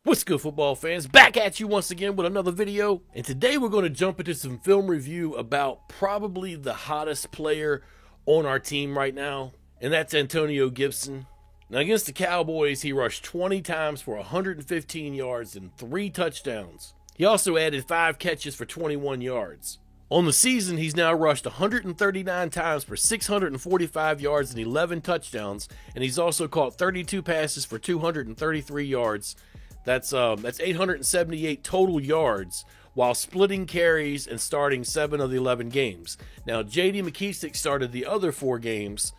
What's good, football fans? Back at you once again with another video. And today we're going to jump into some film review about probably the hottest player on our team right now, and that's Antonio Gibson. Now, against the Cowboys, he rushed 20 times for 115 yards and 3 touchdowns. He also added 5 catches for 21 yards. On the season, he's now rushed 139 times for 645 yards and 11 touchdowns, and he's also caught 32 passes for 233 yards. That's 878 total yards while splitting carries and starting 7 of the 11 games. Now, J.D. McKissic started the other 4 games,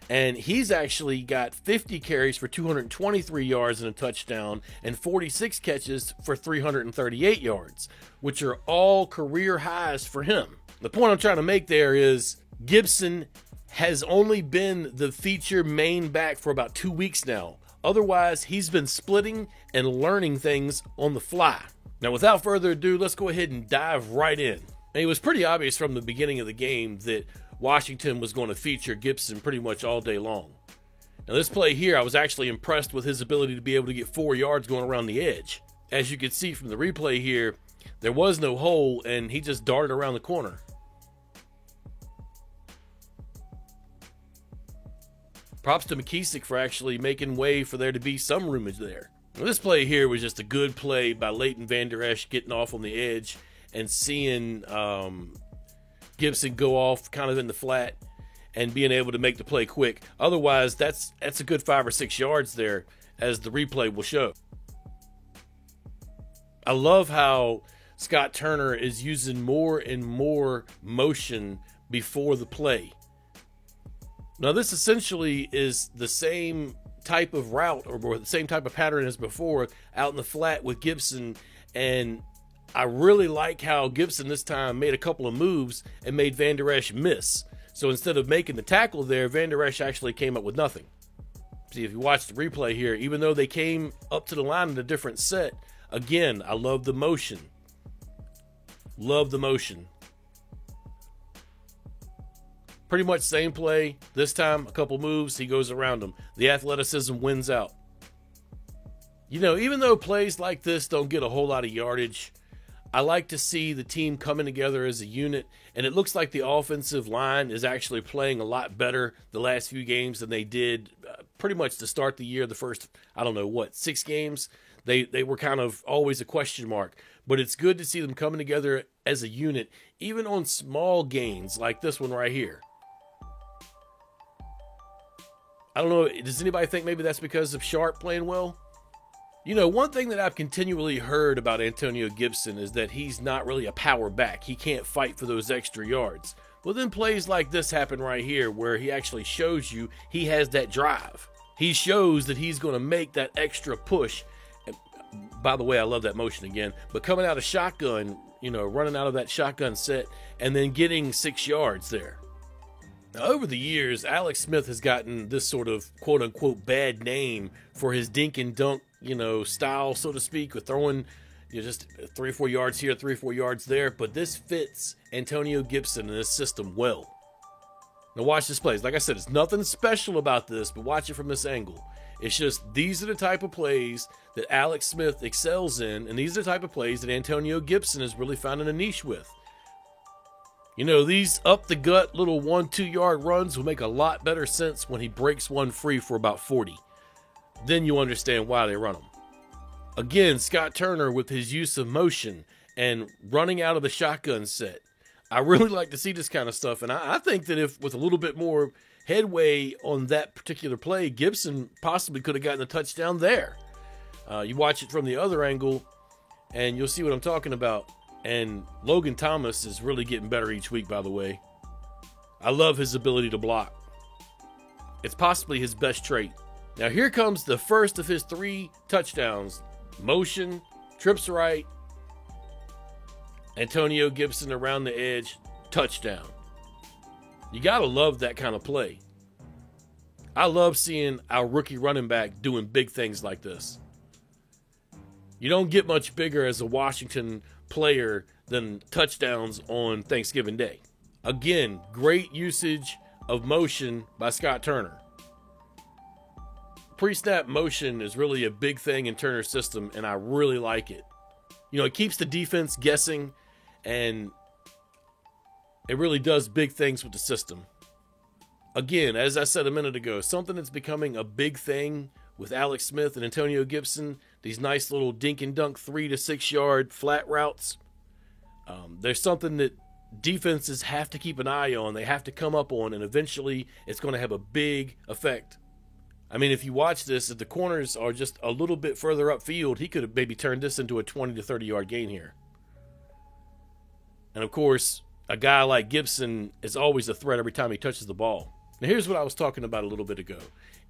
and he's actually got 50 carries for 223 yards and a touchdown and 46 catches for 338 yards, which are all career highs for him. The point I'm trying to make there is Gibson has only been the feature main back for about 2 weeks now. Otherwise, he's been splitting and learning things on the fly. Now, without further ado, let's go ahead and dive right in. Now, it was pretty obvious from the beginning of the game that Washington was going to feature Gibson pretty much all day long. Now, this play here, I was actually impressed with his ability to be able to get 4 yards going around the edge. As you can see from the replay here, there was no hole, and he just darted around the corner. Props to McKissic for actually making way for there to be some roomage there. Now, this play here was just a good play by Leighton Vander Esch getting off on the edge and seeing Gibson go off kind of in the flat and being able to make the play quick. Otherwise, that's a good 5 or 6 yards there, as the replay will show. I love how Scott Turner is using more and more motion before the play. Now, this essentially is the same type of route or the same type of pattern as before out in the flat with Gibson, and I really like how Gibson this time made a couple of moves and made Vander Esch miss. So instead of making the tackle there, Vander Esch actually came up with nothing. See, if you watch the replay here, even though they came up to the line in a different set, again, I love the motion. Love the motion. Pretty much same play. This time, a couple moves, he goes around them. The athleticism wins out. You know, even though plays like this don't get a whole lot of yardage, I like to see the team coming together as a unit, and it looks like the offensive line is actually playing a lot better the last few games than they did pretty much to start the year. The first, 6 games, they were kind of always a question mark. But it's good to see them coming together as a unit, even on small gains like this one right here. I don't know, does anybody think maybe that's because of Sharp playing well? You know, one thing that I've continually heard about Antonio Gibson is that he's not really a power back. He can't fight for those extra yards. Well, then plays like this happen right here where he actually shows you he has that drive. He shows that he's going to make that extra push. And by the way, I love that motion again. But coming out of shotgun, running out of that shotgun set and then getting 6 yards there. Now, over the years, Alex Smith has gotten this sort of quote-unquote bad name for his dink and dunk, style, so to speak, with throwing just 3 or 4 yards here, 3 or 4 yards there. But this fits Antonio Gibson and this system well. Now watch this play. Like I said, it's nothing special about this, but watch it from this angle. It's just these are the type of plays that Alex Smith excels in, and these are the type of plays that Antonio Gibson is really finding a niche with. These up-the-gut little 1-2 yard runs will make a lot better sense when he breaks one free for about 40. Then you understand why they run them. Again, Scott Turner with his use of motion and running out of the shotgun set. I really like to see this kind of stuff, and I think that if with a little bit more headway on that particular play, Gibson possibly could have gotten a touchdown there. You watch it from the other angle, and you'll see what I'm talking about. And Logan Thomas is really getting better each week, by the way. I love his ability to block. It's possibly his best trait. Now here comes the first of his 3 touchdowns. Motion, trips right, Antonio Gibson around the edge, touchdown. You got to love that kind of play. I love seeing our rookie running back doing big things like this. You don't get much bigger as a Washington player than touchdowns on Thanksgiving Day. Again, great usage of motion by Scott Turner. Pre-snap motion is really a big thing in Turner's system, and I really like it. You know, it keeps the defense guessing, and it really does big things with the system. Again, as I said a minute ago, something that's becoming a big thing with Alex Smith and Antonio Gibson, these nice little dink and dunk 3 to 6 yard flat routes. There's something that defenses have to keep an eye on. They have to come up on, and eventually it's going to have a big effect. I mean, if you watch this, if the corners are just a little bit further upfield, he could have maybe turned this into a 20 to 30 yard gain here. And of course, a guy like Gibson is always a threat every time he touches the ball. Now, here's what I was talking about a little bit ago.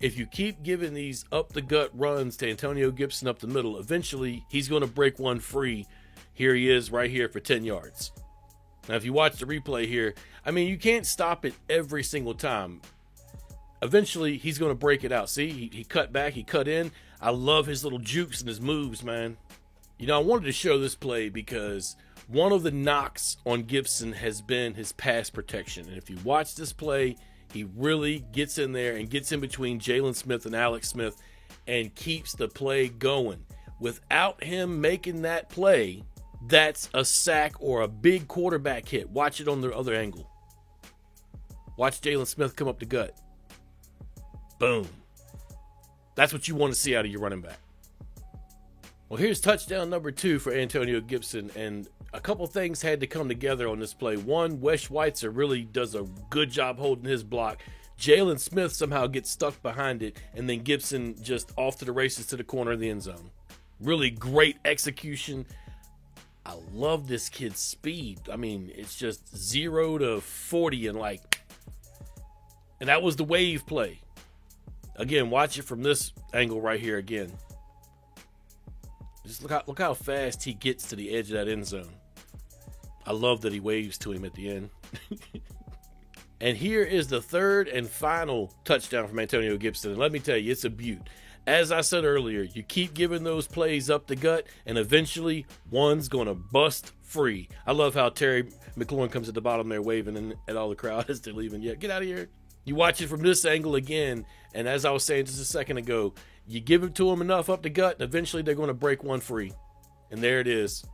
If you keep giving these up-the-gut runs to Antonio Gibson up the middle, eventually he's going to break one free. Here he is right here for 10 yards. Now, if you watch the replay here, I mean, you can't stop it every single time. Eventually, he's going to break it out. See, he cut back, he cut in. I love his little jukes and his moves, man. You know, I wanted to show this play because one of the knocks on Gibson has been his pass protection. And if you watch this play, he really gets in there and gets in between Jaylon Smith and Alex Smith and keeps the play going. Without him making that play, that's a sack or a big quarterback hit. Watch it on the other angle. Watch Jaylon Smith come up the gut. Boom. That's what you want to see out of your running back. Well, here's touchdown number 2 for Antonio Gibson, and a couple things had to come together on this play. One, Wes Schweitzer really does a good job holding his block. Jaylon Smith somehow gets stuck behind it, and then Gibson just off to the races to the corner of the end zone. Really great execution. I love this kid's speed. I mean, it's just 0 to 40 and that was the wave play. Again, watch it from this angle right here again. Just look how fast he gets to the edge of that end zone. I love that he waves to him at the end. And here is the third and final touchdown from Antonio Gibson. And let me tell you, it's a beaut. As I said earlier, you keep giving those plays up the gut, and eventually one's going to bust free. I love how Terry McLaurin comes at the bottom there waving at all the crowd as they're leaving. Yeah, get out of here. You watch it from this angle again, and as I was saying just a second ago, you give it to them enough up the gut, and eventually they're going to break one free. And there it is.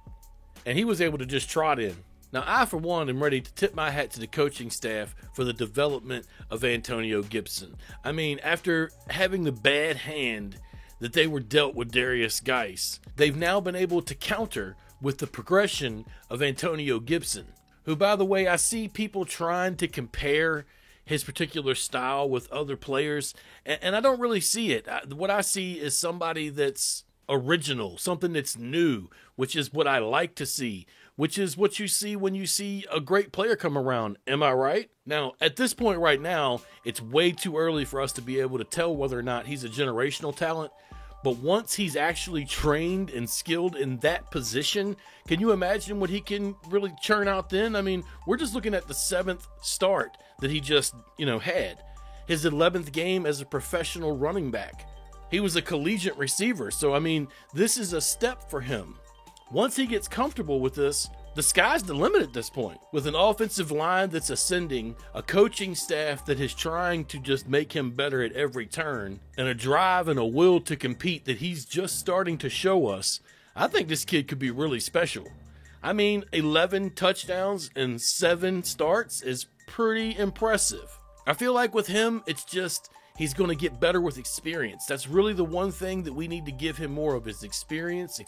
And he was able to just trot in. Now, I, for one, am ready to tip my hat to the coaching staff for the development of Antonio Gibson. I mean, after having the bad hand that they were dealt with Darius Geis, they've now been able to counter with the progression of Antonio Gibson, who, by the way, I see people trying to compare his particular style with other players, and I don't really see it. What I see is somebody that's original, something that's new, which is what I like to see, which is what you see when you see a great player come around. Am I right? Now, at this point right now, it's way too early for us to be able to tell whether or not he's a generational talent. But once he's actually trained and skilled in that position, can you imagine what he can really churn out then? I mean, we're just looking at the 7th start that he just, had. His 11th game as a professional running back. He was a collegiate receiver. So, I mean, this is a step for him. Once he gets comfortable with this, the sky's the limit at this point. With an offensive line that's ascending, a coaching staff that is trying to just make him better at every turn, and a drive and a will to compete that he's just starting to show us, I think this kid could be really special. I mean, 11 touchdowns and 7 starts is pretty impressive. I feel like with him, it's just he's going to get better with experience. That's really the one thing that we need to give him more of is experience.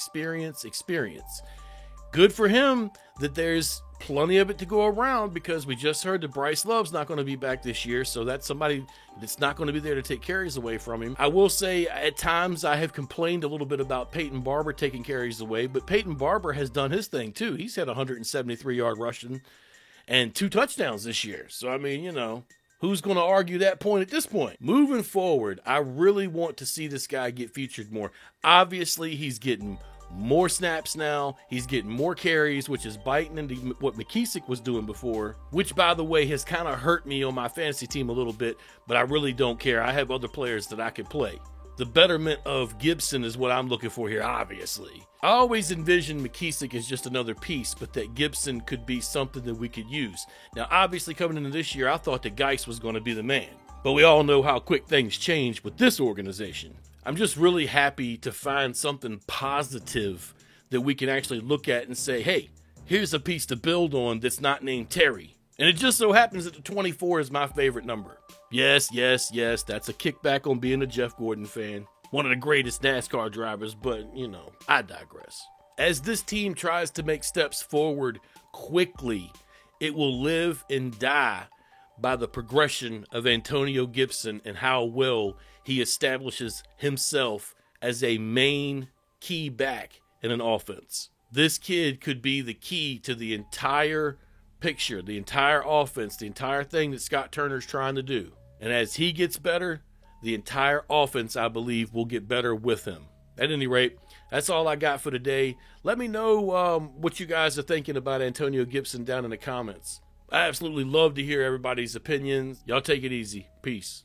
Good for him that there's plenty of it to go around, because we just heard that Bryce Love's not going to be back this year, so that's somebody that's not going to be there to take carries away from him. I will say at times I have complained a little bit about Peyton Barber taking carries away, but Peyton Barber has done his thing too. He's had 173-yard rushing and 2 touchdowns this year. So, I mean, who's going to argue that point at this point? Moving forward, I really want to see this guy get featured more. Obviously, he's getting more snaps now. He's getting more carries, which is biting into what McKissick was doing before, which, by the way, has kind of hurt me on my fantasy team a little bit, but I really don't care. I have other players that I could play. The betterment of Gibson is what I'm looking for here, obviously. I always envisioned McKissick as just another piece, but that Gibson could be something that we could use. Now, obviously, coming into this year, I thought that Geis was going to be the man. But we all know how quick things change with this organization. I'm just really happy to find something positive that we can actually look at and say, hey, here's a piece to build on that's not named Terry. And it just so happens that the 24 is my favorite number. Yes, that's a kickback on being a Jeff Gordon fan. One of the greatest NASCAR drivers, but, you know, I digress. As this team tries to make steps forward quickly, it will live and die by the progression of Antonio Gibson and how well he establishes himself as a main key back in an offense. This kid could be the key to the entire picture, the entire offense, the entire thing that Scott Turner's trying to do. And as he gets better, the entire offense, I believe, will get better with him. At any rate, that's all I got for today. Let me know what you guys are thinking about Antonio Gibson down in the comments. I absolutely love to hear everybody's opinions. Y'all take it easy. Peace.